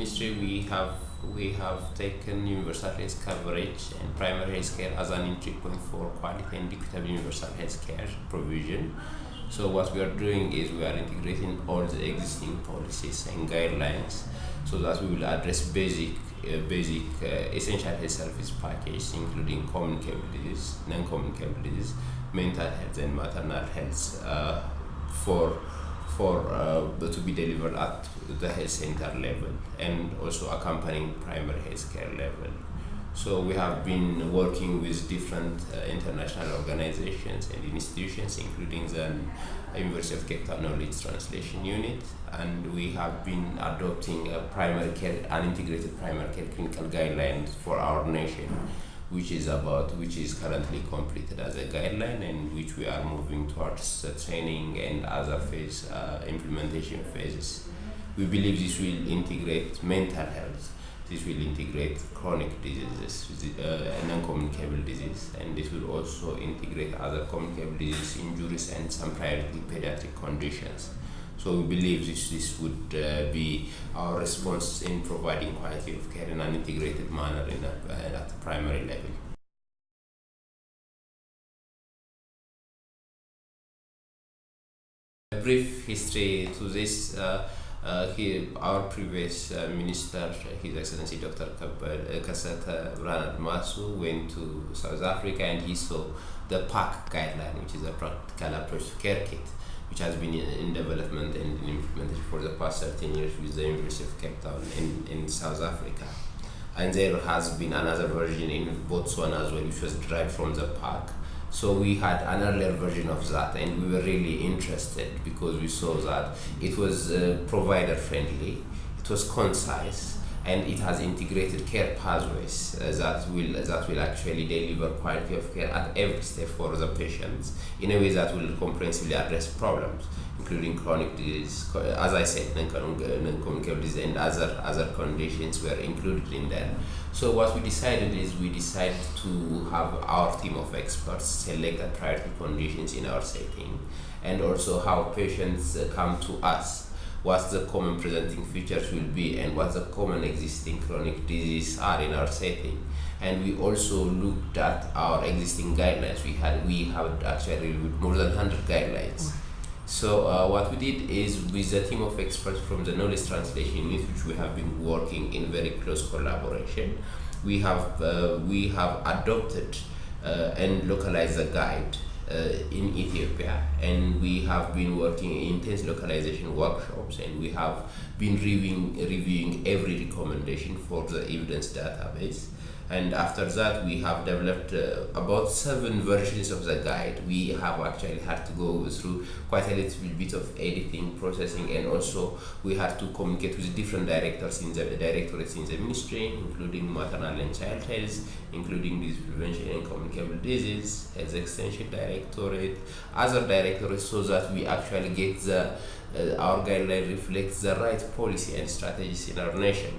ministry, we have taken universal health coverage and primary health care as an entry point for quality and equitable universal health care provision. So what we are doing is we are integrating all the existing policies and guidelines so that we will address basic essential health service package, including communicable disease, non-communicable disease, mental health and maternal health to be delivered at the health center level and also accompanying primary health care level. So we have been working with different international organizations and institutions, including the University of Cape Town Knowledge Translation Unit, and we have been adopting an integrated primary care clinical guidelines for our nation, which is currently completed as a guideline, and which we are moving towards the training and other implementation phases. We believe this will integrate mental health. This will integrate chronic diseases, non-communicable disease, and this will also integrate other communicable disease, injuries, and some priority pediatric conditions. So we believe this would be our response in providing quality of care in an integrated manner at the primary level. A brief history to this. Our previous minister, His Excellency Dr. Kasata Masu, went to South Africa and he saw the PAC guideline, which is a practical approach to care kit, which has been in development and in implementation for the past 13 years with the University of Cape Town in South Africa. And there has been another version in Botswana as well, which was derived from the PAC. So we had an earlier version of that, and we were really interested because we saw that it was provider friendly, it was concise, and it has integrated care pathways that will actually deliver quality of care at every step for the patients in a way that will comprehensively address problems, including chronic disease, as I said, non-communicable disease and other conditions were included in there. So what we decided to have our team of experts select the priority conditions in our setting, and also how patients come to us, what the common presenting features will be, and what the common existing chronic diseases are in our setting. And we also looked at our existing guidelines. We have actually reviewed more than 100 guidelines. So what we did is, with the team of experts from the knowledge translation unit, which we have been working in very close collaboration, we have adopted and localized the guide in Ethiopia, and we have been working in intense localization workshops, and we have been reviewing every recommendation for the evidence database. And after that, we have developed about 7 versions of the guide. We have actually had to go through quite a little bit of editing, processing, and also we had to communicate with different directorates in the ministry, including maternal and child health, including disease prevention and communicable disease, health extension directorate, other directorates, so that we actually get our guideline reflects the right policy and strategies in our nation.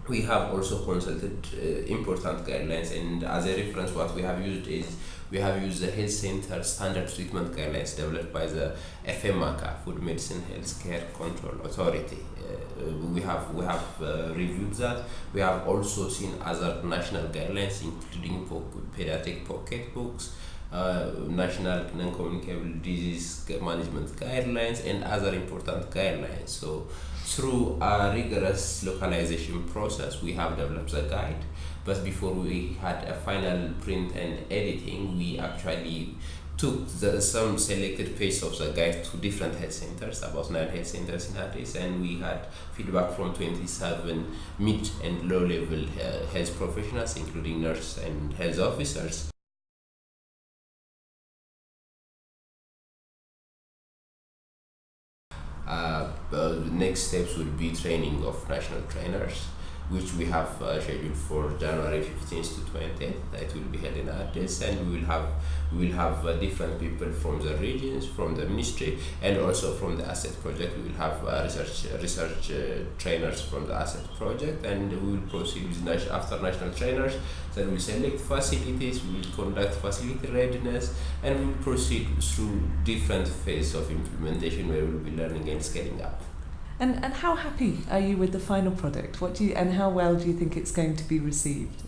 We have also consulted important guidelines, and as a reference, what we have used the Health Center Standard Treatment Guidelines developed by the FMACA, Food Medicine Healthcare Control Authority. We have reviewed that. We have also seen other national guidelines, including pediatric pocketbooks, national non-communicable disease management guidelines, and other important guidelines. So through a rigorous localization process, we have developed the guide. But before we had a final print and editing, we actually took some selected pages of the guide to different health centers, about 9 health centers in Addis, and we had feedback from 27 mid and low-level health professionals, including nurses and health officers. The next steps will be training of national trainers, which we have scheduled for January 15th to 20th. It will be held in Addis, and we will have different people from the regions, from the ministry, and also from the asset project. We will have research trainers from the asset project, and we will proceed with after national trainers. Then we will select facilities, we will conduct facility readiness, and we will proceed through different phases of implementation where we will be learning and scaling up. And how happy are you with the final product? And how well do you think it's going to be received?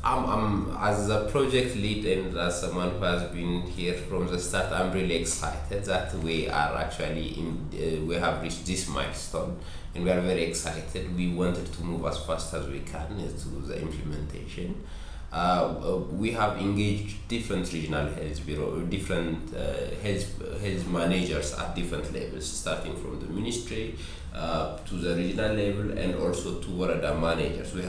I'm as a project lead and as someone who has been here from the start, I'm really excited that we are actually we have reached this milestone, and we are very excited. We wanted to move as fast as we can to the implementation. We have engaged different regional health bureau, different health managers at different levels, starting from the ministry to the regional level, and also to Warada managers. We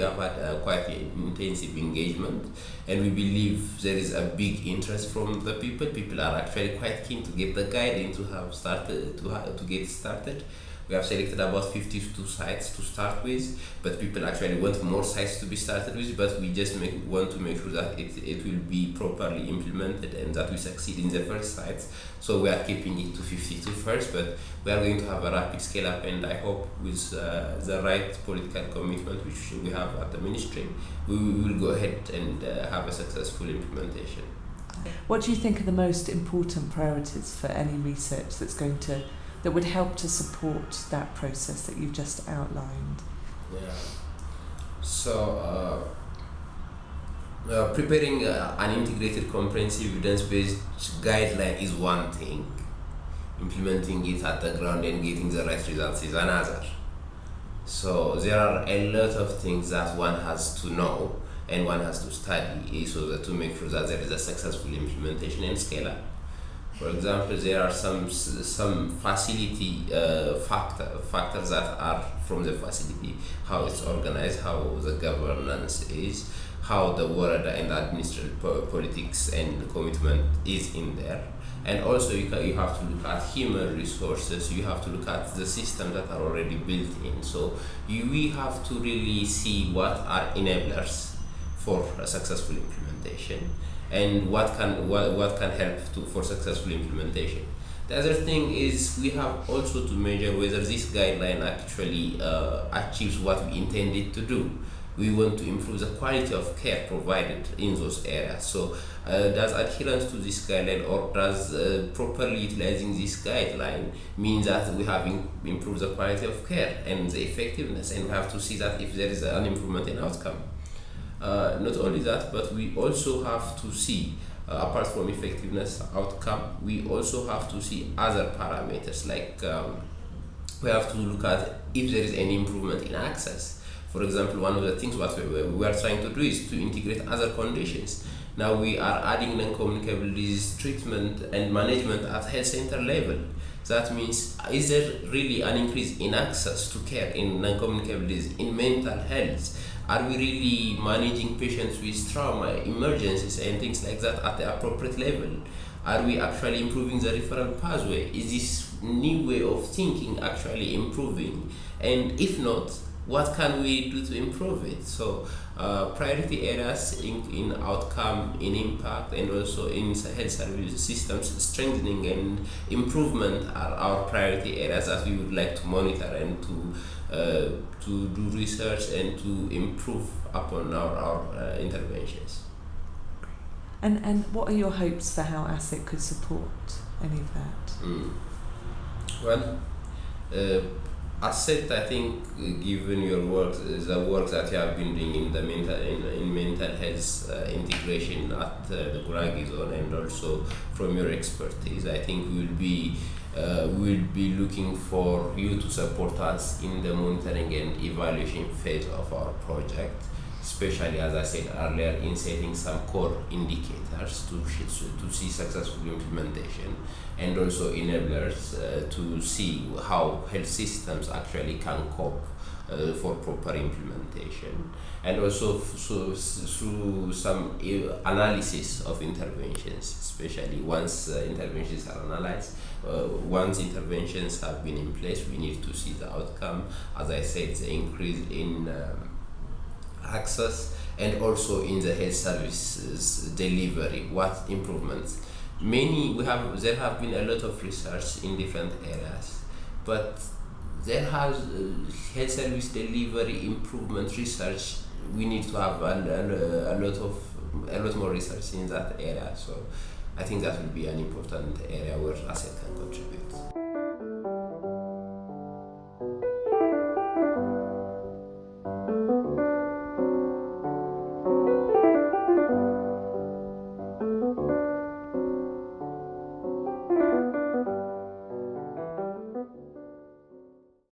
have had quite intensive engagement, and we believe there is a big interest from the people. People are actually quite keen to get the guideline to get started. We have selected about 52 sites to start with, but people actually want more sites to be started with, but we just want to make sure that it will be properly implemented and that we succeed in the first sites. So we are keeping it to 52 first, but we are going to have a rapid scale up, and I hope with the right political commitment which we have at the ministry, we will go ahead and have a successful implementation. What do you think are the most important priorities for any research that would help to support that process that you've just outlined? Yeah. So preparing an integrated, comprehensive, evidence-based guideline is one thing. Implementing it at the ground and getting the right results is another. So there are a lot of things that one has to know and one has to study so that to make sure that there is a successful implementation and scale up. For example, there are some facility factors that are from the facility, how it's organized, how the governance is, how the word and administrative politics and commitment is in there. And also you have to look at human resources, you have to look at the systems that are already built in. So we have to really see what are enablers for a successful implementation, and what can help for successful implementation. The other thing is we have also to measure whether this guideline actually achieves what we intended to do. We want to improve the quality of care provided in those areas. So does adherence to this guideline, or does properly utilizing this guideline mean that we have improved the quality of care and the effectiveness, and we have to see that if there is an improvement in outcome. Not only that, but we also have to see, apart from effectiveness outcome, we also have to see other parameters, like we have to look at if there is any improvement in access. For example, one of the things what we are trying to do is to integrate other conditions. Now we are adding non-communicable disease treatment and management at health center level. That means, is there really an increase in access to care in non-communicable disease, in mental health? Are we really managing patients with trauma, emergencies, and things like that at the appropriate level? Are we actually improving the referral pathway? Is this new way of thinking actually improving? And if not, what can we do to improve it? So priority areas in outcome, in impact, and also in health service systems strengthening and improvement are our priority areas that we would like to monitor and to do research and to improve upon our interventions. And what are your hopes for how ASIC could support any of that? Well, ASIC, I think, given your work, the work that you have been doing in the mental health integration at the Guragi zone, and also from your expertise, I think we'll be looking for you to support us in the monitoring and evaluation phase of our project, especially, as I said earlier, in setting some core indicators to see successful implementation, and also enablers to see how health systems actually can cope for proper implementation, and also through some analysis of interventions, especially once interventions are analyzed. Once interventions have been in place, we need to see the outcome. As I said, the increase in access, and also in the health services delivery, what improvements. There have been a lot of research in different areas, but there has health service delivery improvement research. We need to have a lot more research in that area. So I think that will be an important area where ASET can contribute.